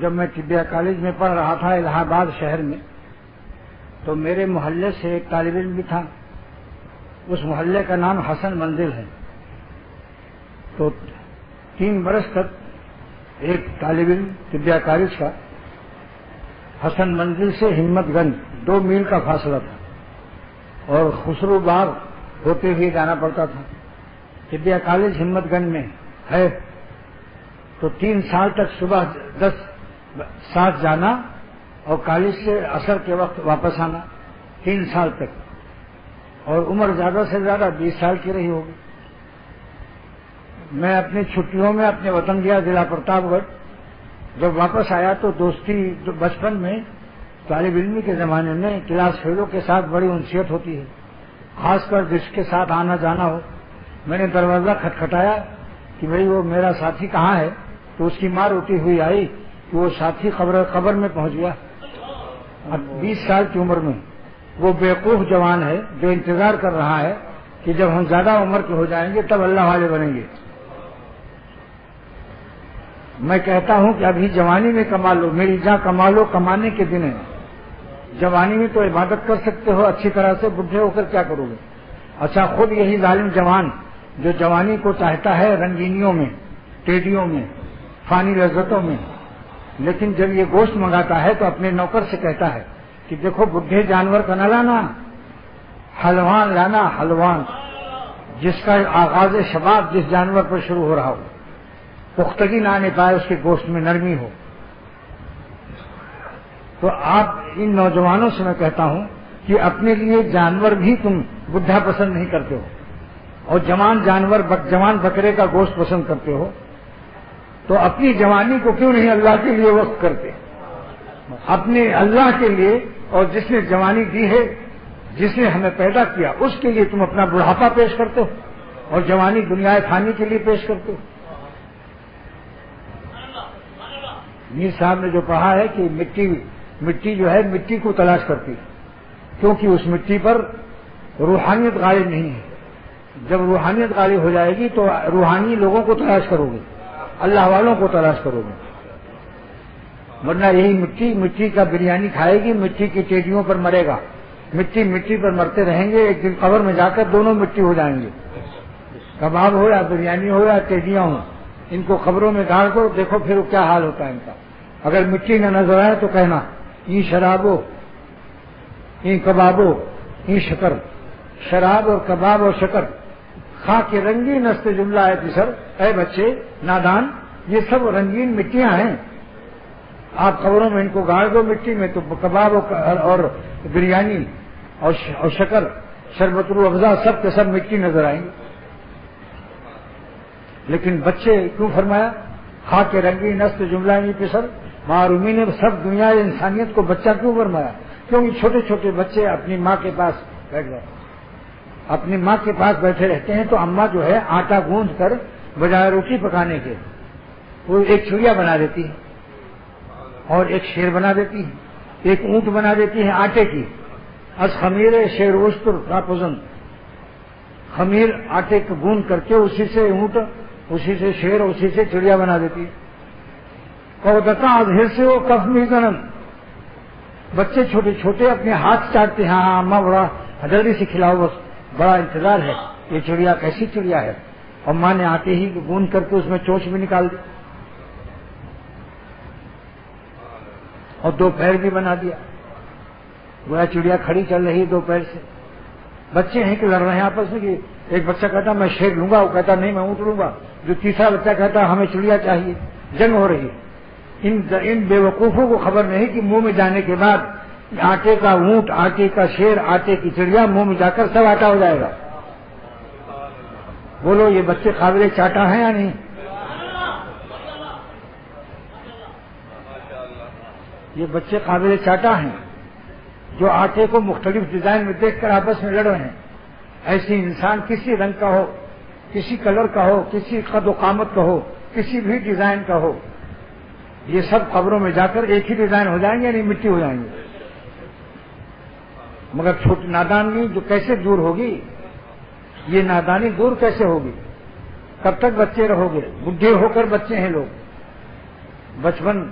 جب میں طبیہ کالج میں پڑھ رہا تھا الہ آباد شہر میں، تو میرے محلے سے ایک طالب علم بھی تھا، اس محلے کا نام حسن منزل ہے۔ تو 3 برس تک ایک طالب علم طبیہ کالج کا حسن منزل سے ہمت گنج 2 میل کا فاصلہ تھا اور خسرو باغ ہوتے ہوئے جانا پڑتا تھا۔ طبیہ کالج ہمت گنج میں ہے، تو 3 سال تک صبح 10 جانا اور کالج سے عصر کے وقت واپس آنا، 3 سال تک، اور عمر زیادہ سے زیادہ 20 سال کی رہی ہوگی۔ میں اپنی چھٹیوں میں اپنے وطن گیا ضلع پرتاپ گڑھ۔ جب واپس آیا تو دوستی بچپن میں طالب علمی کے زمانے میں کلاس فیلو کے ساتھ بڑی انسیت ہوتی ہے، خاص کر جس کے ساتھ آنا جانا ہو۔ میں نے دروازہ کھٹکھٹایا کہ بھئی وہ میرا ساتھی کہاں ہے، تو اس کی ماں روتی ہوئی آئی کہ وہ ساتھی قبر میں پہنچ گیا۔ اب 20 سال کی عمر میں وہ بیوقوف جوان ہے جو انتظار کر رہا ہے کہ جب ہم زیادہ عمر کے ہو جائیں گے تب اللہ والے بنیں گے۔ میں کہتا ہوں کہ ابھی جوانی میں کما لو، میری جاں کما لو، کمانے کے دن ہیں۔ جوانی میں تو عبادت کر سکتے ہو اچھی طرح سے، بڈھے ہو کر کیا کرو گے؟ اچھا، خود یہی ظالم جوان جو جوانی کو چاہتا ہے رنگینیوں میں، ٹیڈیوں میں، فانی لذتوں میں، لیکن جب یہ گوشت منگاتا ہے تو اپنے نوکر سے کہتا ہے کہ دیکھو بڈھے جانور کا نہ لانا، حلوان لانا، حلوان، جس کا آغاز شباب جس جانور پر شروع ہو رہا ہو، پختگی نہ آنے پائے، اس کے گوشت میں نرمی ہو۔ تو آپ ان نوجوانوں سے میں کہتا ہوں کہ اپنے لیے جانور بھی تم بڈھا پسند نہیں کرتے ہو، اور جوان بکرے کا گوشت پسند کرتے ہو، تو اپنی جوانی کو کیوں نہیں اللہ کے لیے وقف کرتے؟ اپنے اللہ کے لیے، اور جس نے جوانی دی ہے، جس نے ہمیں پیدا کیا، اس کے لیے تم اپنا بڑھاپا پیش کرتے ہو اور جوانی دنیا فانی کے لیے پیش کرتے ہو۔ میر صاحب نے جو کہا ہے کہ مٹی جو ہے مٹی کو تلاش کرتی ہے، کیونکہ اس مٹی پر روحانیت غالب نہیں ہے۔ جب روحانیت غالب ہو جائے گی تو روحانی لوگوں کو تلاش کرو گے، اللہ والوں کو تلاش کرو گے، ورنہ یہی مٹی کا بریانی کھائے گی، مٹی کی ٹیڈیوں پر مرے گا، مٹی پر مرتے رہیں گے، ایک دن قبر میں جا کر دونوں مٹی ہو جائیں گے، کباب ہو یا بریانی ہو یا ٹیڈیاں ہوں، ان کو قبروں میں گاڑ دو، دیکھو پھر کیا حال ہوتا ہے ان کا۔ اگر مٹی نہ نظر آئے تو کہنا یہ شرابو، یہ کبابو، یہ شکر، شراب اور کباب اور شکر، خاں کے رنگین نست جملہ ہے تیسر، اے بچے نادان، یہ سب رنگین مٹیاں ہیں، آپ قبروں میں ان کو گاڑ دو مٹی میں تو کباب اور بریانی اور شکر، شربت الافزا، سب کے سب مٹی نظر آئیں گے۔ لیکن بچے کیوں فرمایا؟ خاں کے رنگین نست جملہ نہیں پسر، معرومی نے سب دنیا انسانیت کو بچہ کیوں فرمایا؟ کیونکہ چھوٹے چھوٹے بچے اپنی ماں کے پاس بیٹھ گئے، اپنی ماں کے پاس بیٹھے رہتے ہیں، تو اماں جو ہے آٹا گوندھ کر بجائے روٹی پکانے کے وہ ایک چڑیا بنا دیتی ہے اور ایک شیر بنا دیتی ہے، ایک اونٹ بنا دیتی ہے آٹے کی، از خمیر شیر وشتر راپزن، خمیر آٹے کو گوندھ کر کے اسی سے اونٹ، اسی سے شیر، اسی سے چڑیا بنا دیتی ہے۔ ہر سے وہ کف میزن، بچے چھوٹے چھوٹے اپنے ہاتھ چاٹتے ہیں، ہاں اماں بڑا جلدی سے کھلاؤ، بس بڑا انتظار ہے، یہ چڑیا کیسی چڑیا ہے، اور ماں نے آتے ہی گوندھ کر کے اس میں چونچ بھی نکال دی اور 2 پیر بھی بنا دیا، گویا چڑیا کھڑی چل رہی ہے 2 پیر سے۔ بچے ہیں کہ لڑ رہے ہیں آپس میں، کہ ایک بچہ کہتا میں شیر لوں گا، وہ کہتا نہیں میں اونٹ لوں گا، جو تیسرا بچہ کہتا ہمیں چڑیا چاہیے، جنگ ہو رہی ہے۔ ان بے وقوفوں کو خبر نہیں کہ منہ میں جانے کے بعد آٹے کا اونٹ، آٹے کا شیر، آٹے کی چڑیا منہ میں جا کر سب آٹا ہو جائے گا۔ بولو یہ بچے قابل چاٹا ہیں یا نہیں؟ یہ بچے قابل چاٹا ہیں جو آٹے کو مختلف ڈیزائن میں دیکھ کر آپس میں لڑ رہے ہیں۔ ایسے انسان کسی رنگ کا ہو، کسی کلر کا ہو، کسی قد و قامت کا ہو، کسی بھی ڈیزائن کا ہو، یہ سب قبروں میں جا کر ایک ہی ڈیزائن ہو جائیں گے، یعنی مٹی ہو جائیں گے۔ مگر چھوٹی نادانی جو کیسے دور ہوگی، یہ نادانی دور کیسے ہوگی؟ کب تک بچے رہو گے؟ بڈھے ہو کر بچے ہیں لوگ، بچپن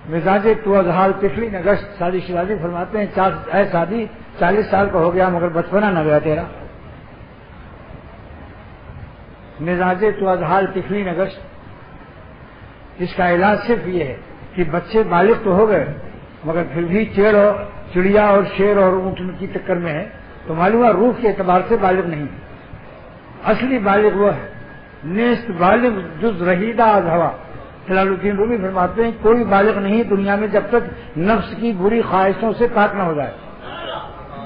مزاج تو اظہار طفلی نگشت، شادی شرازی فرماتے ہیں اے شادی 40 سال کا ہو گیا مگر بچپنا نہ گیا تیرا. مزاج تو اظہار طفلی نگشت، اس کا علاج صرف یہ ہے کہ بچے بالغ تو ہو گئے مگر پھر بھی چڑیا اور شیر اور اونٹ کی ٹکر میں ہے، تو معلوم ہے روح کے اعتبار سے بالغ نہیں ہے. اصلی بالغ وہ ہے نیست بالغ جز رہیدہ از ہوا. جلال الدین رومی فرماتے ہیں کوئی بالغ نہیں دنیا میں جب تک نفس کی بری خواہشوں سے پاک نہ ہو جائے.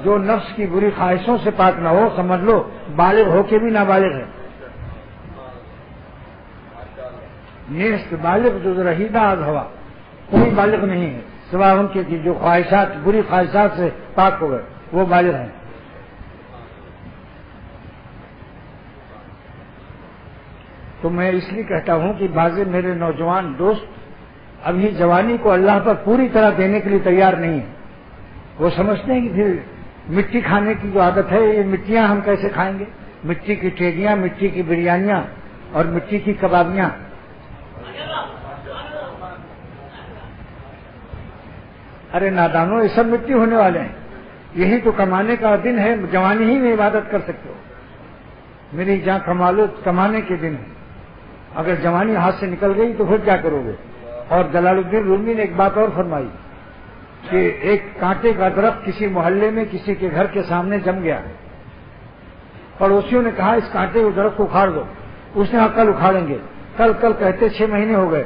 جو نفس کی بری خواہشوں سے پاک نہ ہو سمجھ لو بالغ ہو کے بھی نابالغ ہے. نیست بالغ جز رہیدہ از ہوا، کوئی بالغ نہیں ہے سوا ان کے جو خواہشات بری خواہشات سے پاک ہو گئے وہ بالغ ہیں. تو میں اس لیے کہتا ہوں کہ بعض میرے نوجوان دوست ابھی جوانی کو اللہ پر پوری طرح دینے کے لیے تیار نہیں ہیں. وہ سمجھتے ہیں کہ پھر مٹی کھانے کی جو عادت ہے یہ مٹیاں ہم کیسے کھائیں گے، مٹی کی ٹیگیاں، مٹی کی بریانیاں اور مٹی کی کبابیاں. ارے نادانوں یہ سب مٹی ہونے والے ہیں. یہی تو کمانے کا دن ہے، جوانی ہی میں عبادت کر سکتے ہو. میری جہاں کمانے کے دن ہے، اگر جوانی ہاتھ سے نکل گئی تو پھر کیا کرو گے. اور جلال الدین رومی نے ایک بات اور فرمائی کہ ایک کانٹے کا درخت کسی محلے میں کسی کے گھر کے سامنے جم گیا. پڑوسیوں نے کہا اس کانٹے کے درخت کو اکھاڑ دو. اس نے کہا کل اکھاڑیں گے. کل کہتے 6 مہینے ہو گئے.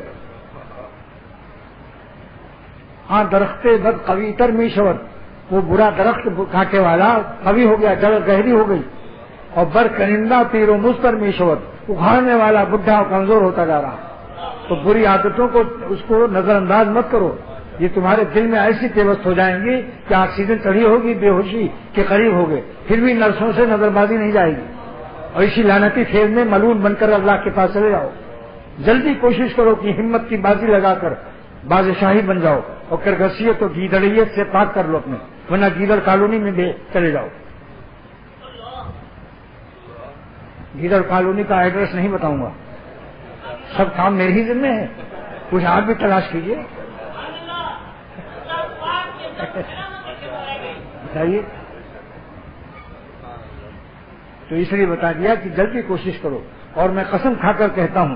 ہاں درخت بد قوی تر میشور، وہ برا درخت کانٹے والا قوی ہو گیا، جڑ گہری ہو گئی. اور بر کنندہ تیر و مستر میشور، اکھاڑنے والا بڈھا اور کمزور ہوتا جا رہا. تو بری عادتوں کو اس کو نظر انداز مت کرو. یہ تمہارے دل میں ایسی پیوست ہو جائیں گی کہ آکسیجن چڑھی ہوگی، بے ہوشی کے قریب ہوگے، پھر بھی نرسوں سے نظر بازی نہیں جائے گی. اور اسی لعنتی کھیل میں ملعون بن کر اللہ کے پاس چلے جاؤ. جلدی کوشش کرو کہ ہمت کی بازی لگا کر بادشاہی بن جاؤ اور کرگسیت اور گیدڑیت سے پاک کر لو اپنے، ورنہ گیدڑ کالونی میں بھی چلے جاؤ. گیدڑ کالونی کا ایڈریس نہیں بتاؤں گا، سب کام میرے ہی ذمہ ہے. کچھ آپ بھی تلاش کیجیے. بتائیے. تو اس لیے بتا دیا کہ جلدی کوشش کرو. اور میں قسم کھا کر کہتا ہوں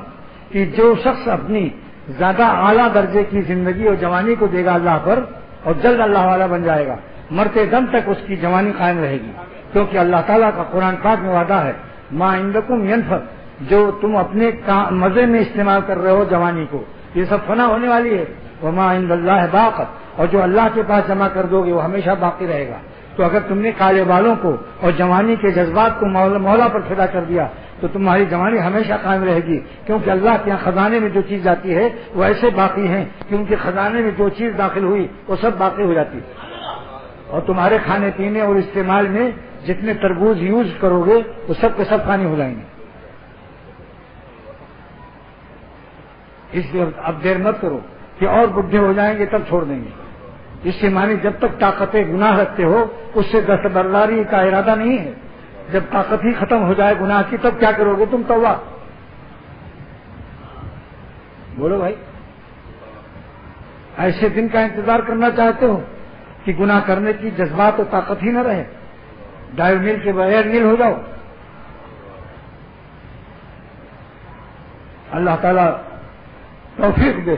کہ جو شخص اپنی زیادہ اعلیٰ درجے کی زندگی اور جوانی کو دے گا اللہ پر اور جلد اللہ والا بن جائے گا، مرتے دم تک اس کی جوانی قائم رہے گی. کیونکہ اللہ تعالیٰ کا قرآن پاک میں وعدہ ہے ما عندکم ینفد، جو تم اپنے مزے میں استعمال کر رہے ہو جوانی کو یہ سب فنا ہونے والی ہے. وما عند اللہ باق، اور جو اللہ کے پاس جمع کر دو گے وہ ہمیشہ باقی رہے گا. تو اگر تم نے کالے بالوں کو اور جوانی کے جذبات کو مولا پر فدا کر دیا تو تمہاری جوانی ہمیشہ قائم رہے گی. کیونکہ اللہ کے یہاں خزانے میں جو چیز جاتی ہے وہ ایسے باقی ہیں کہ ان کے خزانے میں جو چیز داخل ہوئی وہ سب باقی ہو جاتی ہے. اور تمہارے کھانے پینے اور استعمال میں جتنے تربوز یوز کرو گے وہ سب کے سب پانی ہو جائیں گے. اس لیے اب دیر مت کرو کہ اور بڈھے ہو جائیں گے تب چھوڑ دیں گے. اس سے معنی جب تک طاقت گناہ رکھتے ہو اس سے دستبرداری کا ارادہ نہیں ہے. جب طاقت ہی ختم ہو جائے گناہ کی تب کیا کرو گے تم؟ توبہ. بولو بھائی، ایسے دن کا انتظار کرنا چاہتے ہو کہ گناہ کرنے کی جذبات اور طاقت ہی نہ رہے، ڈائر میل کے بغیر نیل ہو جاؤ. اللہ تعالیٰ توفیق دے.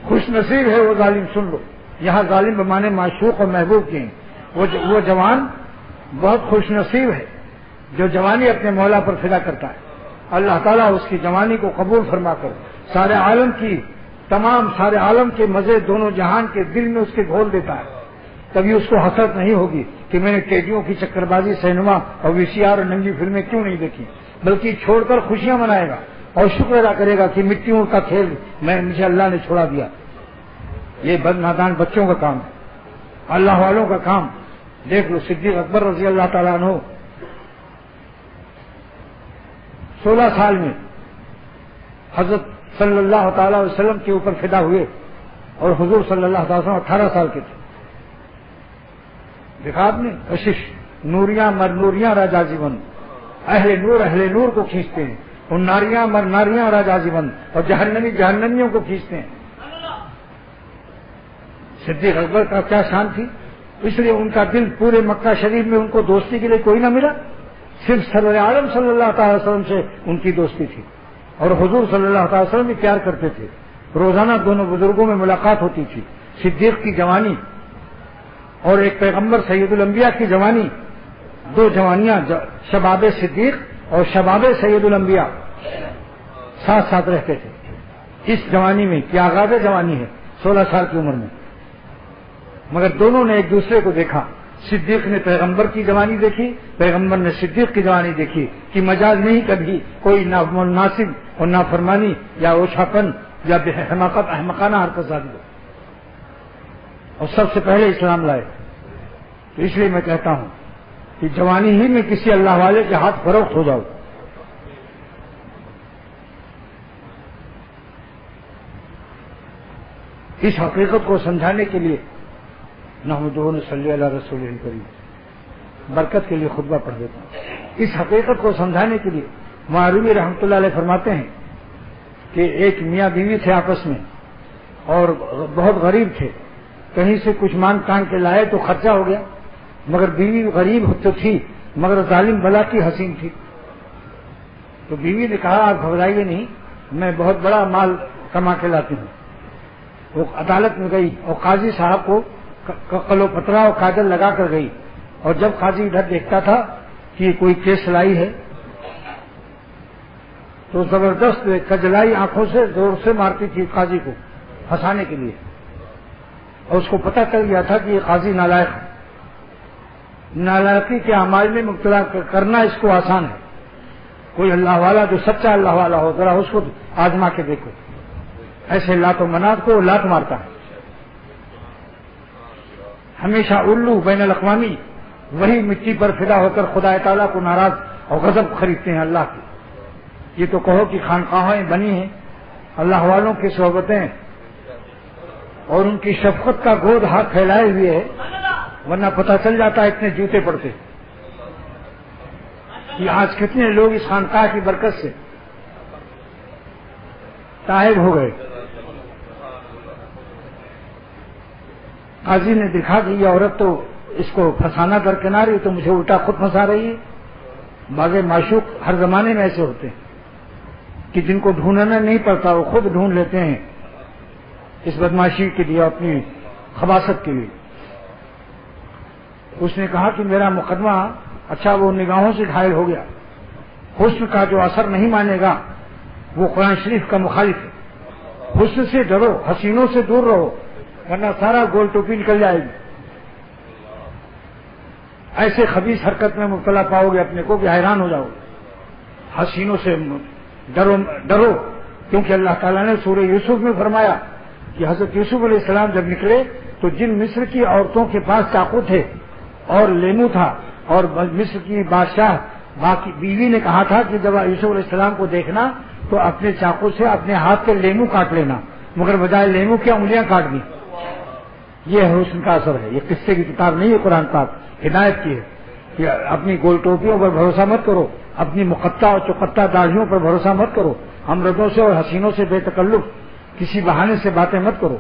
خوش نصیب ہے وہ ظالم. سن لو، یہاں ظالم بمانے معشوق اور محبوب کے ہیں. وہ جوان بہت خوش نصیب ہے جو جوانی اپنے مولا پر فدا کرتا ہے. اللہ تعالیٰ اس کی جوانی کو قبول فرما کر سارے عالم کے مزے دونوں جہان کے دل میں اس کے گھول دیتا ہے. کبھی اس کو حسرت نہیں ہوگی کہ میں نے ٹیڈیوں کی چکر بازی، سینما اور VCR اور ننگی فلمیں کیوں نہیں دیکھی، بلکہ چھوڑ کر خوشیاں منائے گا اور شکر ادا کرے گا کہ مٹیوں کا کھیل مجھے اللہ نے چھوڑا دیا. یہ بد نادان بچوں کا کام ہے، اللہ والوں کا کام. دیکھ لو صدیق اکبر رضی اللہ تعالیٰ عنہ 16 سال میں حضرت صلی اللہ تعالیٰ علیہ وسلم کے اوپر فدا ہوئے اور حضور صلی اللہ تعالیٰ وسلم 18 سال کے تھے. دیکھا آپ نے کشش نوریاں مر نوریاں راجا جیون، اہل نور کو کھینچتے ہیں، اور ناریاں مر ناریاں راجا جیون، اور جہنمی جہنمیوں کو کھینچتے ہیں. صدیق اکبر کا کیا شان تھی، اس لیے ان کا دل پورے مکہ شریف میں ان کو دوستی کے لیے کوئی نہ ملا، صرف سرور عالم صلی اللہ تعالی وسلم سے ان کی دوستی تھی، اور حضور صلی اللہ تعالی وسلم بھی پیار کرتے تھے۔ روزانہ دونوں بزرگوں میں ملاقات ہوتی تھی، صدیق کی جوانی اور ایک پیغمبر سید الانبیاء کی جوانی، دو جوانیاں، شباب صدیق اور شباب سید الانبیاء ساتھ ساتھ رہتے تھے اس جوانی میں، کیا آغاز جوانی ہے 16 سال کی عمر میں، مگر دونوں نے ایک دوسرے کو دیکھا۔ صدیق نے پیغمبر کی جوانی دیکھی، پیغمبر نے صدیق کی جوانی دیکھی کہ مجاز نہیں کبھی کوئی نامناسب اور نافرمانی یا اوچھاپن یا حماقت احمقانہ حرکت زادی ہو، اور سب سے پہلے اسلام لائے۔ تو اس لیے میں کہتا ہوں کہ جوانی ہی میں کسی اللہ والے کے ہاتھ فروخت ہو جاؤ۔ اس حقیقت کو سمجھانے کے لیے نحمدہ ونصلی علی رسول کریم، برکت کے لیے خطبہ پڑھ دیتا ہوں۔ اس حقیقت کو سمجھانے کے لیے معروی رحمۃ اللہ علیہ فرماتے ہیں کہ ایک میاں بیوی تھے آپس میں اور بہت غریب تھے، کہیں سے کچھ مانگ تانگ کے لائے تو خرچہ ہو گیا، مگر بیوی غریب تو تھی مگر ظالم بلا کی حسین تھی۔ تو بیوی نے کہا آپ گھبرائیے نہیں، میں بہت بڑا مال کما کے لاتی ہوں۔ وہ عدالت میں گئی اور قاضی صاحب کو قلو پترا اور کاجل لگا کر گئی، اور جب قاضی ادھر دیکھتا تھا کہ کوئی کیس لائی ہے تو زبردست کجلائی آنکھوں سے زور سے مارتی تھی قاضی کو پھنسانے کے لیے، اور اس کو پتہ چل گیا تھا کہ یہ قاضی نالائق ہے۔ نالائقی کے اعمال میں مبتلا کرنا اس کو آسان ہے، کوئی اللہ والا جو سچا اللہ والا ہو ذرا اس کو آزما کے دیکھو، ایسے لات و منات کو لات مارتا ہے۔ ہمیشہ الو بین الاقوامی وہی مٹی پر فدا ہو کر خدا تعالیٰ کو ناراض اور غضب خریدتے ہیں اللہ کی۔ یہ تو کہو کہ خانقاہیں بنی ہیں اللہ والوں کی صحبتیں اور ان کی شفقت کا گود ہاتھ پھیلائے ہوئے ہے، ورنہ پتہ چل جاتا ہے اتنے جوتے پڑتے کہ آج کتنے لوگ اس خانقاہ کی برکت سے تائب ہو گئے۔ قاضی نے دیکھا کہ یہ عورت تو اس کو پھنسانا درکنار ہے، تو مجھے الٹا خود پھنسا رہی ہے۔ باغ معشوق ہر زمانے میں ایسے ہوتے ہیں کہ جن کو ڈھونڈنا نہیں پڑتا وہ خود ڈھونڈ لیتے ہیں اس بدماشی کے لیے، اپنی خباثت کے لیے۔ اس نے کہا کہ میرا مقدمہ اچھا وہ نگاہوں سے گھائل ہو گیا، حسن کا جو اثر نہیں مانے گا وہ قرآن شریف کا مخالف ہے۔ حسن سے ڈرو، حسینوں سے دور رہو، ورنہ سارا گول ٹوپی نکل جائے گی۔ ایسے خبیث حرکت میں مبتلا پاؤ گے اپنے کو کہ حیران ہو جاؤ گے۔ حسینوں سے ڈرو، کیونکہ اللہ تعالیٰ نے سورہ یوسف میں فرمایا کہ حضرت یوسف علیہ السلام جب نکلے تو جن مصر کی عورتوں کے پاس چاقو تھے اور لیمو تھا، اور مصر کی بادشاہ باقی بیوی نے کہا تھا کہ جب یوسف علیہ السلام کو دیکھنا تو اپنے چاقو سے اپنے ہاتھ کے لیمو کاٹ لینا، مگر بجائے لیمو کی انگلیاں کاٹ دی۔ یہ حسن کا اثر ہے، یہ قصے کی کتاب نہیں ہے، قرآن پاک ہدایت کی ہے کہ اپنی گول ٹوپیوں پر بھروسہ مت کرو، اپنی مقطع اور چقطع داڑھیوں پر بھروسہ مت کرو، ہمردوں سے اور حسینوں سے بے تکلف کسی بہانے سے باتیں مت کرو۔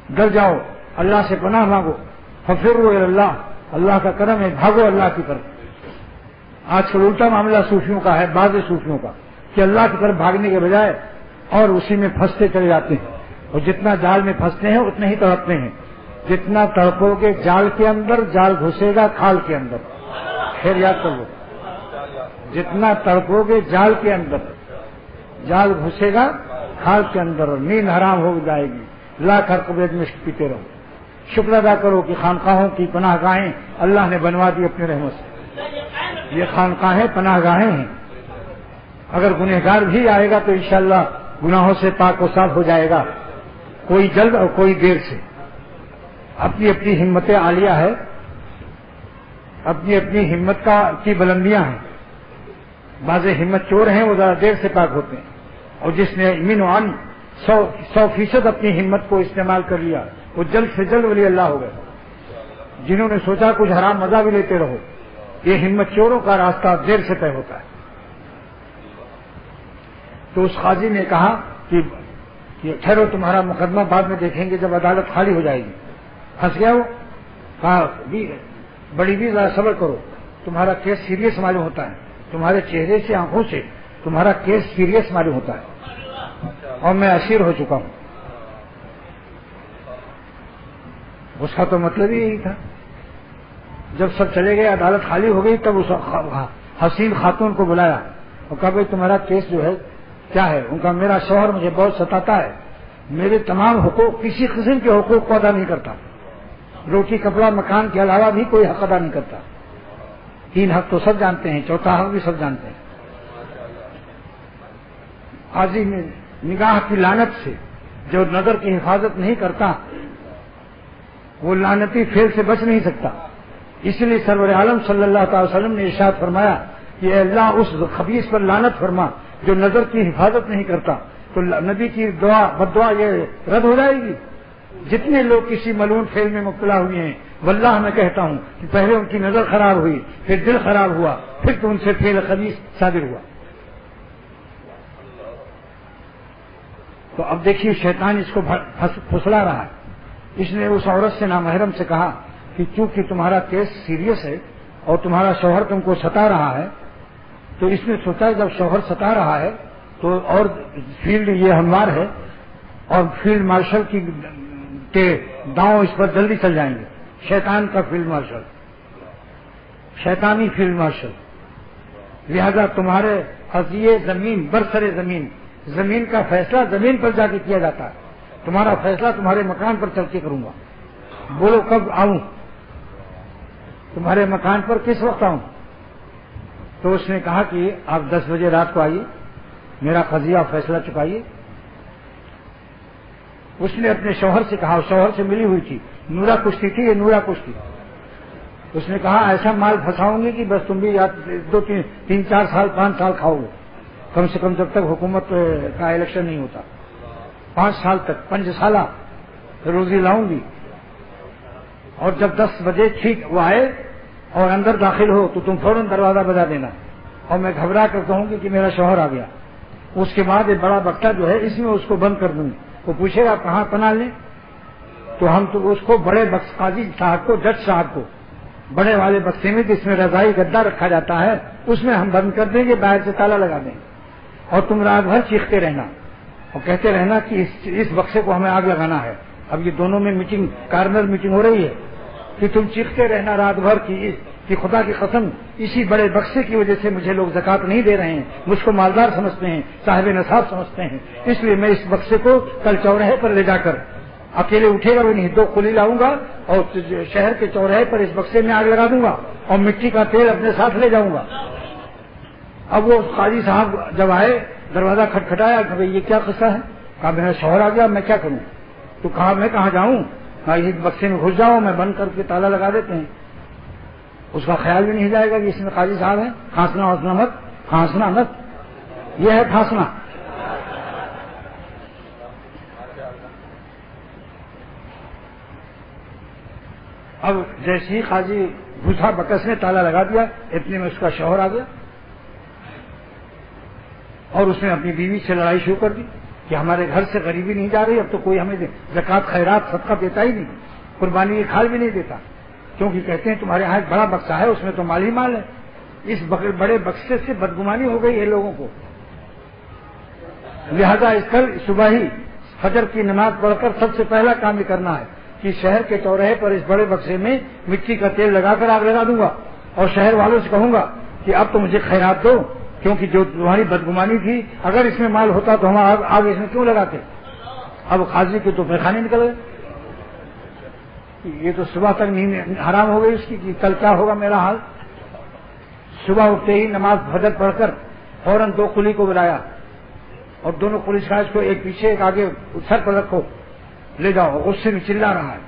ڈر جاؤ، اللہ سے پناہ مانگو، ففروا الی اللہ، اللہ کا کرم ہے، بھاگو اللہ کی طرف۔ آج کل الٹا معاملہ صوفیوں کا ہے، بعض صوفیوں کا، کہ اللہ کی طرف بھاگنے کے بجائے اور اسی میں پھنستے چلے جاتے ہیں، اور جتنا جال میں پھنستے ہیں اتنے ہی تڑپتے ہیں۔ جتنا تڑپو گے جال کے اندر، جال گھسے گا کھال کے اندر۔ پھر یاد کر لو، جتنا تڑپو گے جال کے اندر، جال گھسے گا کھال کے اندر، نیند حرام ہو جائے گی، لاکھ حرقبید میں پیتے رہو۔ شکر ادا کرو کہ خانقاہوں کی پناہ گاہیں اللہ نے بنوا دی اپنی رحمت سے۔ یہ خانقاہیں پناہ گاہیں ہیں، اگر گنہگار بھی آئے گا تو انشاءاللہ گناہوں سے پاک و صاف ہو جائے گا، کوئی جلد اور کوئی دیر سے۔ اپنی اپنی ہمت عالیہ ہے، اپنی اپنی ہمت کی بلندیاں ہیں۔ بعض ہمت چور ہیں وہ ذرا دیر سے پاک ہوتے ہیں، اور جس نے امین و عن 100% اپنی ہمت کو استعمال کر لیا وہ جلد سے جلد ولی اللہ ہو گئے۔ جنہوں نے سوچا کچھ حرام مزہ بھی لیتے رہو، یہ ہمت چوروں کا راستہ دیر سے طے ہوتا ہے۔ تو اس قاضی نے کہا کہ یہ ٹھہرو تمہارا مقدمہ بعد میں دیکھیں گے جب عدالت خالی ہو جائے گی. پھنس گیا وہ. کہا بڑی بھی ذرا صبر کرو, تمہارا کیس سیریس معلوم ہوتا ہے, تمہارے چہرے سے آنکھوں سے تمہارا کیس سیریس معلوم ہوتا ہے اور میں اسیر ہو چکا ہوں. اس کا تو مطلب ہی یہی تھا. جب سب چلے گئے عدالت خالی ہو گئی تب اس حسین خاتون کو بلایا اور کہا بھائی تمہارا کیس جو ہے کیا ہے؟ ان کا میرا شوہر مجھے بہت ستاتا ہے, میرے تمام حقوق کسی قسم کے حقوق کو ادا نہیں کرتا, روٹی کپڑا مکان کے علاوہ بھی کوئی حق ادا نہیں کرتا. 3 حق تو سب جانتے ہیں, 4تھا حق بھی سب جانتے ہیں. قاضی میں نگاہ کی لعنت سے جو نظر کی حفاظت نہیں کرتا وہ لعنتی فعل سے بچ نہیں سکتا. اس لیے سرور عالم صلی اللہ تعالی وسلم نے ارشاد فرمایا کہ اے اللہ اس خبیث پر لعنت فرما جو نظر کی حفاظت نہیں کرتا. تو نبی کی دعا بدعا یہ رد ہو جائے گی. جتنے لوگ کسی ملعون فعل میں مبتلا ہوئے ہیں واللہ میں کہتا ہوں کہ پہلے ان کی نظر خراب ہوئی, پھر دل خراب ہوا, پھر تو ان سے فعل خبیث صادر ہوا. تو اب دیکھیے شیطان اس کو پھسلا رہا ہے. اس نے اس عورت سے نامحرم سے کہا کہ چونکہ تمہارا کیس سیریس ہے اور تمہارا شوہر تم کو ستا رہا ہے, تو اس نے سوچا جب شوہر ستا رہا ہے تو اور فیلڈ یہ ہموار ہے اور فیلڈ مارشل کے داؤں اس پر جلدی چل جائیں گے. شیطان کا فیلڈ مارشل, شیطانی فیلڈ مارشل. لہذا تمہارے قضیے زمین برسر زمین, زمین کا فیصلہ زمین پر جا کے کیا جاتا ہے. تمہارا فیصلہ تمہارے مکان پر چل کے کروں گا. بولو کب آؤں, تمہارے مکان پر کس وقت آؤں؟ تو اس نے کہا کہ آپ 10 بجے رات کو آئیے, میرا قضیہ فیصلہ چکائیے. اس نے اپنے شوہر سے کہا, شوہر سے ملی ہوئی تھی, نورا کشتی تھی, یہ نورا کشتی. اس نے کہا ایسا مال پھنساؤں گے کہ بس تم بھی 2-3-4 سال 5 سال کھاؤ گے, کم سے کم جب تک حکومت کا الیکشن نہیں ہوتا. 5 سال تک 5 سالہ روزی لاؤں گی. اور جب 10 بجے ٹھیک وہ آئے اور اندر داخل ہو تو تم فوراً دروازہ بجا دینا اور میں گھبرا کر کہوں گی کہ میرا شوہر آ گیا. اس کے بعد ایک بڑا بکٹا جو ہے اس میں اس کو بند کر دوں گی. وہ پوچھے گا کہاں پناہ لیں, تو ہم تو اس کو بڑے قاضی صاحب کو, جج صاحب کو بڑے والے بکسے میں جس میں رضائی گدا رکھا جاتا ہے اس میں ہم بند کر دیں گے, باہر سے تالا لگا دیں گے اور تم رات بھر چیختے رہنا اور کہتے رہنا کہ اس بکسے کو ہمیں آگ لگانا ہے. اب یہ دونوں میں میٹنگ, کارنر میٹنگ ہو رہی ہے کہ تم چیختے رہنا رات بھر کہ خدا کی قسم اسی بڑے بکسے کی وجہ سے مجھے لوگ زکات نہیں دے رہے ہیں, مجھ کو مالدار سمجھتے ہیں, صاحب نصاب سمجھتے ہیں, اس لیے میں اس بکسے کو کل چوراہے پر لے جا کر اکیلے اٹھے گا بھی نہیں, 2 کلی لاؤں گا اور شہر کے چوراہے پر اس بکسے میں آگ لگا دوں گا اور مٹی کا تیل اپنے ساتھ لے جاؤں گا. اب وہ قاضی صاحب جب آئے دروازہ کھٹکھٹایا کہ بھائی یہ کیا قصہ ہے؟ کہا میرا شوہر آ گیا, میں کیا کروں؟ تو کہا میں کہاں جاؤں, اس بکسے میں گھس جاؤں, میں بند کر کے تالا لگا دیتے ہیں. اس کا خیال بھی نہیں جائے گا کہ اس میں قاضی صاحب ہیں. کھانسنا وانسنا مت, کھانسنا مت, یہ ہے کھانسنا. اب جیسے ہی قاضی گھسا بکس نے تالا لگا دیا, اتنے میں اس کا شوہر آ گیا اور اس نے اپنی بیوی سے لڑائی شروع کر دی کہ ہمارے گھر سے غریبی نہیں جا رہی, اب تو کوئی ہمیں زکات خیرات صدقہ دیتا ہی نہیں, قربانی کی کھال بھی نہیں دیتا, کیونکہ کہتے ہیں تمہارے یہاں ایک بڑا بکسا ہے اس میں تو مال ہی مال ہے. اس بڑے بکسے سے بدگمانی ہو گئی ہے لوگوں کو. لہذا اس کل صبح ہی فجر کی نماز پڑھ کر سب سے پہلا کام یہ کرنا ہے کہ شہر کے چوراہے پر اس بڑے بکسے میں مٹی کا تیل لگا کر آگ لگا دوں گا اور شہر والوں سے کہوں گا کہ اب تو مجھے خیرات دو, کیونکہ جو تمہاری بدگمانی تھی اگر اس میں مال ہوتا تو ہم آگ اس میں کیوں لگاتے. اب قاضی کے تو پیخانے نکل گئے, یہ تو صبح تک نیند حرام ہو گئی اس کی کہ کل کیا ہوگا میرا حال. صبح اٹھتے ہی نماز فجر پڑھ کر فوراً 2 کلی کو بلایا اور دونوں پولیس فائز کو ایک پیچھے ایک آگے سر پر رکھو, لے جاؤ. غصے میں چلا رہا ہے,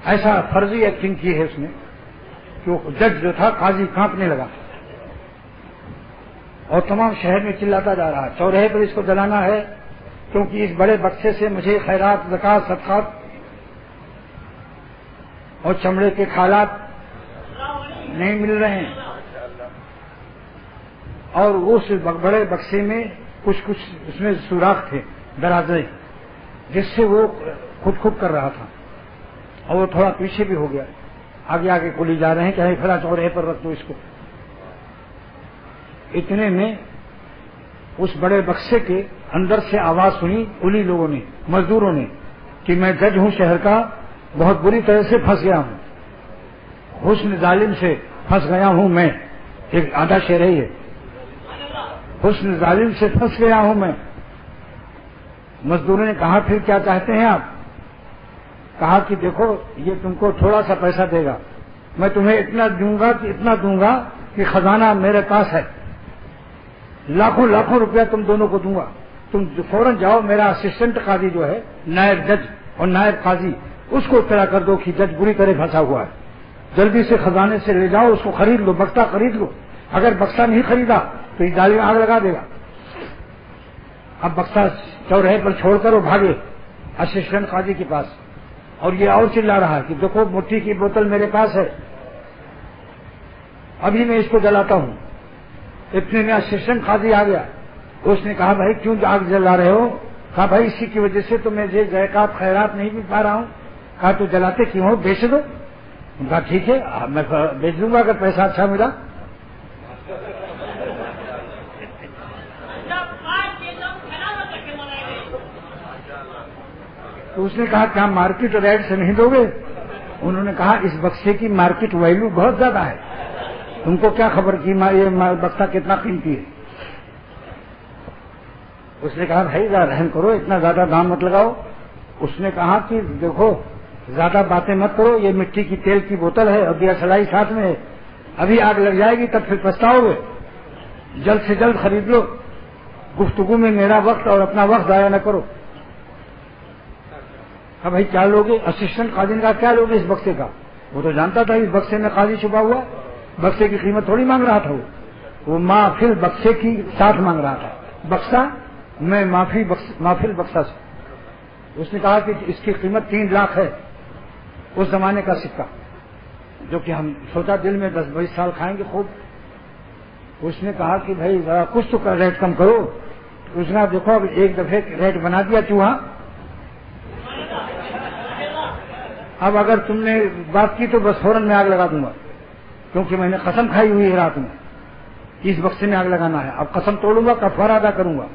ایسا فرضی ایکٹنگ کی ہے اس نے کہ وہ جج جو تھا قاضی کانپنے لگا اور تمام شہر میں چلاتا جا رہا ہے چوراہے پر اس کو جلانا ہے کیونکہ اس بڑے بکسے سے مجھے خیرات زکات صدقات اور چمڑے کے کھالات نہیں مل رہے ہیں. اور اس بڑے بکسے میں کچھ اس میں سوراخ تھے درازے, جس سے وہ خود کر رہا تھا، اور وہ تھوڑا پیچھے بھی ہو گیا. آگے آگے کولی جا رہے ہیں کہ فلاں چوراہے پر رکھ دو اس کو. اتنے میں اس بڑے بکسے کے اندر سے آواز سنی کولی لوگوں نے، مزدوروں نے، کہ میں جج ہوں شہر کا، بہت بری طرح سے پھنس گیا ہوں، حسن ظالم سے پھنس گیا ہوں میں. ایک آدھا شعر ہے یہ، حسن ظالم سے پھنس گیا ہوں میں. مزدوروں نے کہا پھر کیا چاہتے ہیں آپ؟ کہا کہ دیکھو یہ تم کو تھوڑا سا پیسہ دے گا، میں تمہیں اتنا دوں گا کہ خزانہ میرے پاس ہے، لاکھوں روپیہ تم دونوں کو دوں گا. تم فوراً جاؤ، میرا اسسٹنٹ قاضی جو ہے، نائب جج اور نائب قاضی، اس کو اطلاع کر دو کہ جج بری طرح پھنسا ہوا ہے، جلدی سے خزانے سے لے جاؤ، اس کو خرید لو، بکسا خرید لو. اگر بکسا نہیں خریدا تو یہ ڈالی میں آگ لگا دے گا. اب بکسا چوراہے پر چھوڑ کر وہ بھاگے اسسٹنٹ قاضی کے پاس، اور یہ اور چلا رہا کہ دیکھو مٹی کی بوتل میرے پاس ہے، ابھی میں اس کو جلاتا ہوں. اتنے میں اسسٹنٹ قاضی آ گیا. اس نے کہا بھائی کیوں آگ جلا رہے ہو؟ کہا بھائی اسی کی وجہ سے تو میں زکات خیرات نہیں بھی پا رہا ہوں. کہا تو جلاتے کیوں ہو؟ بیچ دو. کہا ٹھیک ہے میں بیچ دوں گا اگر پیسہ اچھا ملا. تو اس نے کہا کیا مارکیٹ ریٹ سے نہیں دو گے؟ انہوں نے کہا اس بکسے کی مارکیٹ ویلو بہت زیادہ ہے، تم کو کیا خبر کہ یہ بکسا کتنا قیمتی ہے. اس نے کہا بھائی رحم کرو، اتنا زیادہ دام مت لگاؤ. اس نے کہا کہ دیکھو زیادہ باتیں مت کرو، یہ مٹی کی تیل کی بوتل ہے اور دیا سلائی ساتھ میں ہے، ابھی آگ لگ جائے گی تب پھر پچھتاؤ گے، جلد سے جلد خرید لو، گفتگو میں میرا وقت اور اپنا وقت ضائع نہ کرو. اب بھائی کیا لوگے؟ اسسٹنٹ قاضی نے کہا کیا لوگے اس بکسے کا؟ وہ تو جانتا تھا اس بکسے میں قاضی چھپا ہوا، بکسے کی قیمت تھوڑی مانگ رہا تھا، وہ محفل بکسے کی ساتھ مانگ رہا تھا. بکسا میں محفل بکسا سے. اس نے کہا کہ اس کی قیمت 3 لاکھ ہے، اس زمانے کا سکہ، جو کہ ہم سوچا دل میں 10-20 سال کھائیں گے خوب. اس نے کہا کہ بھائی ذرا کچھ تو ریٹ کم کرو. اس نے دیکھو اب ایک دفعہ ریٹ بنا دیا چوہا، اب اگر تم نے بات کی تو بس فوراً میں آگ لگا دوں گا، کیونکہ میں نے قسم کھائی ہوئی ہے رات میں اس بکسے میں آگ لگانا ہے. اب قسم توڑوں گا، کفارہ ادا کروں گا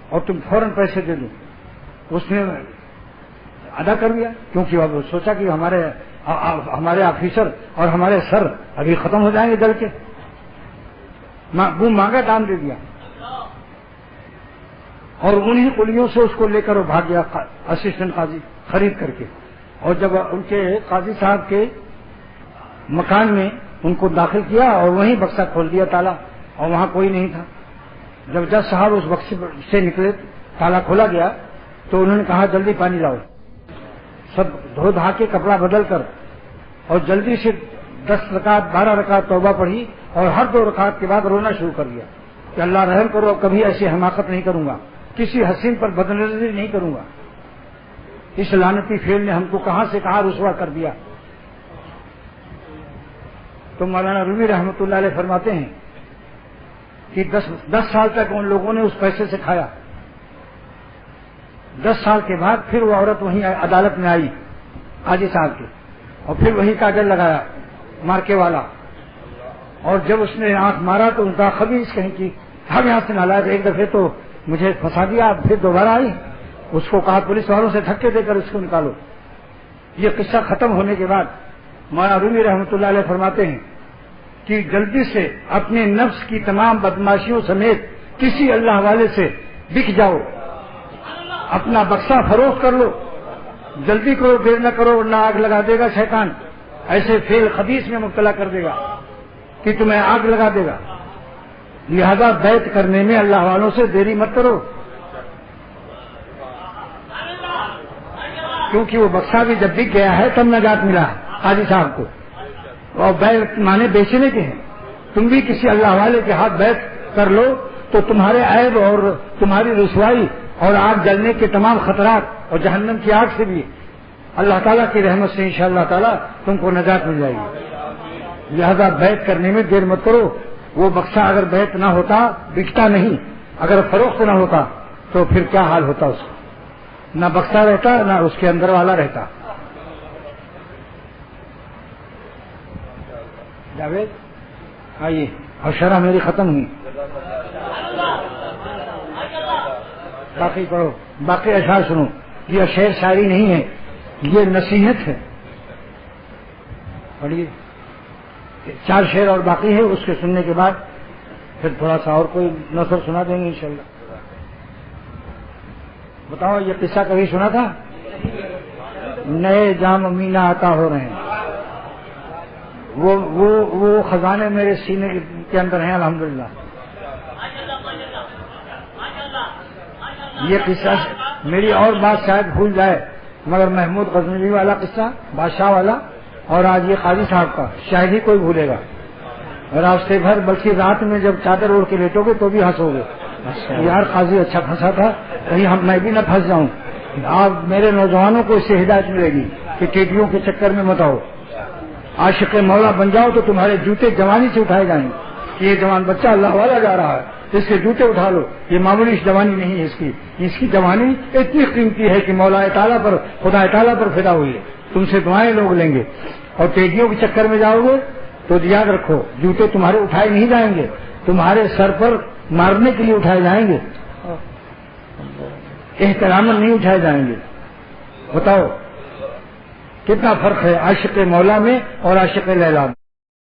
اور تم فوراً پیسے دے دو. اس نے ادا کر دیا، کیونکہ اب سوچا کہ ہمارے آفیسر اور ہمارے سر ابھی ختم ہو جائیں گے جل کے. وہ مانگا، دام دے دیا، اور انہی کلیوں سے اس کو لے کر وہ بھاگ گیا اسسٹنٹ قاضی خرید کر کے. اور جب ان کے قاضی صاحب کے مکان میں ان کو داخل کیا اور وہیں بکسا کھول دیا تالا، اور وہاں کوئی نہیں تھا. جب جج صاحب اس بکسے سے نکلے، تالا کھولا گیا تو انہوں نے کہا جلدی پانی لاؤ. سب دھو دھا کے کپڑا بدل کر اور جلدی سے 10 رکعت 12 رکعت توبہ پڑھی، اور ہر 2 رکعت کے بعد رونا شروع کر دیا کہ اللہ رحم کرو، کبھی ایسی حماقت نہیں کروں گا، کسی حسین پر بدنظری نہیں کروں گا. اس لعنتی فعل نے ہم کو کہاں سے کہاں رسوا کر دیا. تو مولانا رومی رحمۃ اللہ علیہ فرماتے ہیں کہ 10 سال تک ان لوگوں نے اس پیسے سے کھایا. 10 سال کے بعد پھر وہ عورت وہیں عدالت میں آئی قاضی صاحب کے، اور پھر وہی کاجل لگایا مارکے والا. اور جب اس نے آنکھ مارا تو ان کا خبیث کہیں کی ہم یہاں سے نالاج، ایک دفعہ تو مجھے پھنسا دیا، پھر دوبارہ آئی. اس کو کہا پولیس والوں سے دھکے دے کر اس کو نکالو. یہ قصہ ختم ہونے کے بعد مولانا رومی رحمۃ اللہ علیہ فرماتے ہیں کہ جلدی سے اپنے نفس کی تمام بدماشیوں سمیت کسی اللہ والے سے بک جاؤ، اپنا بکسا فروخت کر لو، جلدی کرو، دیر نہ کرو ورنہ آگ لگا دے گا شیطان. ایسے فعل خبیث میں مبتلا کر دے گا کہ تمہیں آگ لگا دے گا. لہذا بیعت کرنے میں اللہ والوں سے دیری مت کرو، کیونکہ وہ بکسا بھی جب بک گیا ہے تب نجات ملا ہے قاضی صاحب کو. اور بیعت مانے بیچنے کے ہیں. تم بھی کسی اللہ والے کے ہاتھ بیعت کر لو تو تمہارے عیب اور تمہاری رسوائی اور آگ جلنے کے تمام خطرات اور جہنم کی آگ سے بھی اللہ تعالیٰ کی رحمت سے انشاءاللہ تعالیٰ تم کو نجات مل جائے گی. لہذا بیعت کرنے میں دیر مت کرو. وہ بکسا اگر بیعت نہ ہوتا، بکتا نہیں، اگر فروخت نہ ہوتا تو پھر کیا حال ہوتا اس کا. نہ بکسا رہتا نہ اس کے اندر والا رہتا. جاوید آئیے، اور شرح میری ختم ہوئی. باقی پڑھو، باقی اشعار سنو. یہ شعر شاعری نہیں ہے، یہ نصیحت ہے. پڑھیے 4 شعر اور باقی ہے، اس کے سننے کے بعد پھر تھوڑا سا اور کوئی نثر سنا دیں گے انشاءاللہ. بتاؤ یہ قصہ کبھی سنا تھا؟ نئے جام مینا عطا ہو رہے ہیں، وہ خزانے میرے سینے کے اندر ہیں الحمدللہ. یہ قصہ میری اور بات شاید بھول جائے، مگر محمود غزنوی والا قصہ بادشاہ والا اور آج یہ قاضی صاحب کا شاید ہی کوئی بھولے گا. راستے بھر بلکہ رات میں جب چادر اوڑھ کے لیٹو گے تو بھی ہنسو گے، یار قاضی اچھا پھنسا تھا، کہیں میں بھی نہ پھنس جاؤں. آپ میرے نوجوانوں کو اس سے ہدایت ملے گی کہ ٹیٹیوں کے چکر میں مت آؤ. عاشق مولا بن جاؤ تو تمہارے جوتے جوانی سے اٹھائے جائیں گے. یہ جوان بچہ اللہ والا جا رہا ہے، اس کے جوتے اٹھا لو. یہ معمولی جوانی نہیں ہے، اس کی جوانی اتنی قیمتی ہے کہ مولا تعالیٰ پر، خدا تعالیٰ پر فدا ہوئی ہے. تم سے دعائیں لوگ لیں گے. اور ٹیٹیوں کے چکر میں جاؤ گے تو یاد رکھو جوتے تمہارے اٹھائے نہیں جائیں گے، تمہارے سر پر مارنے کے لیے اٹھائے جائیں گے، احترام نہیں اٹھائے جائیں گے. بتاؤ کتنا فرق ہے عاشق مولا میں اور عاشق لیلا میں.